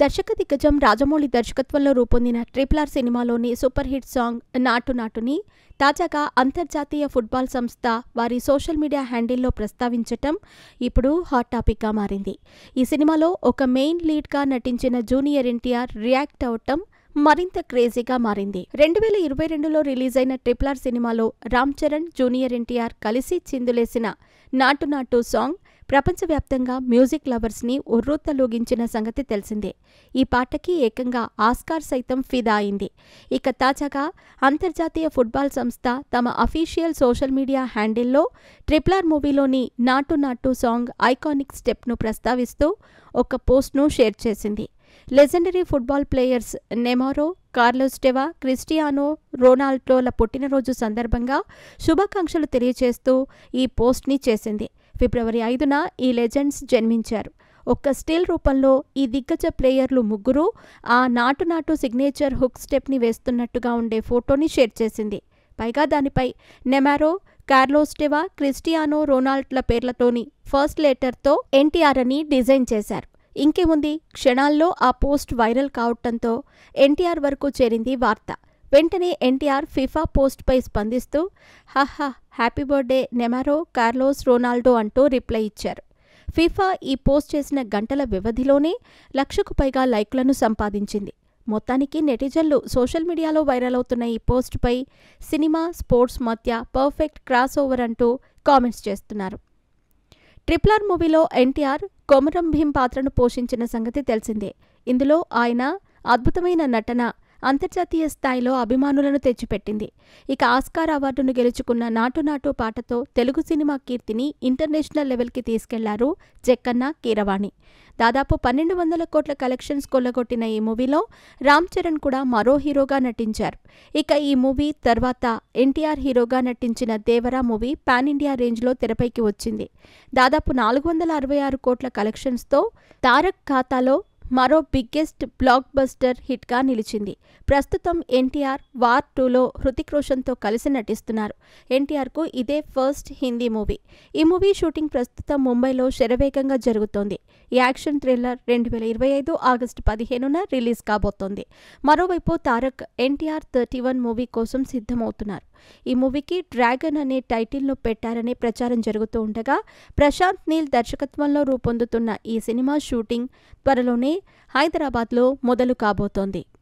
దర్శక దిగ్గజం రాజమౌళి దర్శకత్వంలో రూపొందిన RRR సినిమాలోని సూపర్ హిట్ సాంగ్ నాటు నాటుని తాజాగా అంతర్జాతీయ ఫుట్బాల్ సంస్థ వారి సోషల్ మీడియా హ్యాండిల్లో ప్రస్తావించటం ఇప్పుడు హాట్ టాపిక్గా మారింది. ఈ సినిమాలో ఒక మెయిన్ లీడ్గా నటించిన జూనియర్ ఎన్టీఆర్ రియాక్ట్ అవటం మరింత క్రేజీగా మారింది. 2022లో రిలీజ్ అయిన RRR సినిమాలో రామ్ చరణ్, జూనియర్ ఎన్టీఆర్ కలిసి చిందులేసిన నాటు నాటు సాంగ్ ప్రపంచవ్యాప్తంగా మ్యూజిక్ లవర్స్ని ఉర్రూతలూగించిన సంగతి తెలిసిందే. ఈ పాటకి ఏకంగా ఆస్కార్ సైతం ఫిదా అయింది. ఇక తాజాగా అంతర్జాతీయ ఫుట్బాల్ సంస్థ తమ అఫీషియల్ సోషల్ మీడియా హ్యాండిల్లో RRR మూవీలోని నాటు నాటు సాంగ్ ఐకానిక్ స్టెప్ను ప్రస్తావిస్తూ ఒక పోస్ట్ను షేర్ చేసింది. Legendary football players Neymar, Carlos Tevez, Cristiano రొనాల్డోల పుట్టినరోజు సందర్భంగా శుభాకాంక్షలు తెలియజేస్తూ ఈ పోస్ట్ని చేసింది. ఫిబ్రవరి 5న ఈ లెజెండ్స్ జన్మించారు. ఒక్క స్టిల్ రూపంలో ఈ దిగ్గజ ప్లేయర్లు ముగ్గురు ఆ నాటు నాటు సిగ్నేచర్ హుక్ స్టెప్ని వేస్తున్నట్టుగా ఉండే ఫోటోని షేర్ చేసింది. పైగా దానిపై నెమారో, కార్లోస్ టెవా, క్రిస్టియానో రొనాల్డోల పేర్లతోని ఫస్ట్ లెటర్తో ఎన్టీఆర్ అని డిజైన్ చేశారు. ఇంకేముంది, క్షణాల్లో ఆ పోస్ట్ వైరల్ కావటంతో ఎన్టీఆర్ వరకు చేరింది వార్త. వెంటనే ఎన్టీఆర్ ఫిఫా పోస్ట్పై స్పందిస్తూ హహా హ్యాపీ బర్త్డే నెమారో, కార్లోస్ రొనాల్డో అంటూ రిప్లై ఇచ్చారు. ఫిఫా ఈ పోస్ట్ చేసిన గంటల వ్యవధిలోనే 1,00,000కు పైగా లైక్లను సంపాదించింది. మొత్తానికి నెటిజన్లు సోషల్ మీడియాలో వైరల్ అవుతున్న ఈ పోస్టుపై సినిమా, స్పోర్ట్స్ మధ్య పర్ఫెక్ట్ క్రాస్ ఓవర్ అంటూ కామెంట్స్ చేస్తున్నారు. RRR మూవీలో ఎన్టీఆర్ కొమరం భీం పాత్రను పోషించిన సంగతి తెలిసిందే. ఇందులో ఆయన అద్భుతమైన నటన అంతర్జాతీయ స్థాయిలో అభిమానులను తెచ్చిపెట్టింది. ఇక ఆస్కార్ అవార్డును గెలుచుకున్న నాటు నాటు పాటతో తెలుగు సినిమా కీర్తిని ఇంటర్నేషనల్ లెవెల్కి తీసుకెళ్లారు జక్కన్న, కీరవాణి. దాదాపు 1,200 కోట్ల కలెక్షన్స్ కొల్లగొట్టిన ఈ మూవీలో రామ్ చరణ్ కూడా మరో హీరోగా నటించారు. ఇక ఈ మూవీ తర్వాత ఎన్టీఆర్ హీరోగా నటించిన దేవరా మూవీ పాన్ ఇండియా రేంజ్లో తెరపైకి వచ్చింది. దాదాపు 466 కోట్ల కలెక్షన్స్తో తారక్ ఖాతాలో మరో బిగ్గెస్ట్ బ్లాక్ బస్టర్ హిట్గా నిలిచింది. ప్రస్తుతం ఎన్టీఆర్ వార్ 2లో హృతిక్ రోషన్తో కలిసి నటిస్తున్నారు. ఎన్టీఆర్కు ఇదే ఫస్ట్ హిందీ మూవీ. ఈ మూవీ షూటింగ్ ప్రస్తుతం ముంబైలో శరవేగంగా జరుగుతోంది. ఈ యాక్షన్ థ్రిల్లర్ 2025 ఆగస్టు 15న రిలీజ్ కాబోతోంది. మరోవైపు తారక్ ఎన్టీఆర్ 31 మూవీ కోసం సిద్ధమవుతున్నారు. ఈ మూవీకి డ్రాగన్ అనే టైటిల్ను పెట్టారనే ప్రచారం జరుగుతూ ఉండగా ప్రశాంత్ నీల్ దర్శకత్వంలో రూపొందుతున్న ఈ సినిమా షూటింగ్ త్వరలోనే హైదరాబాద్లో మొదలు కాబోతోంది.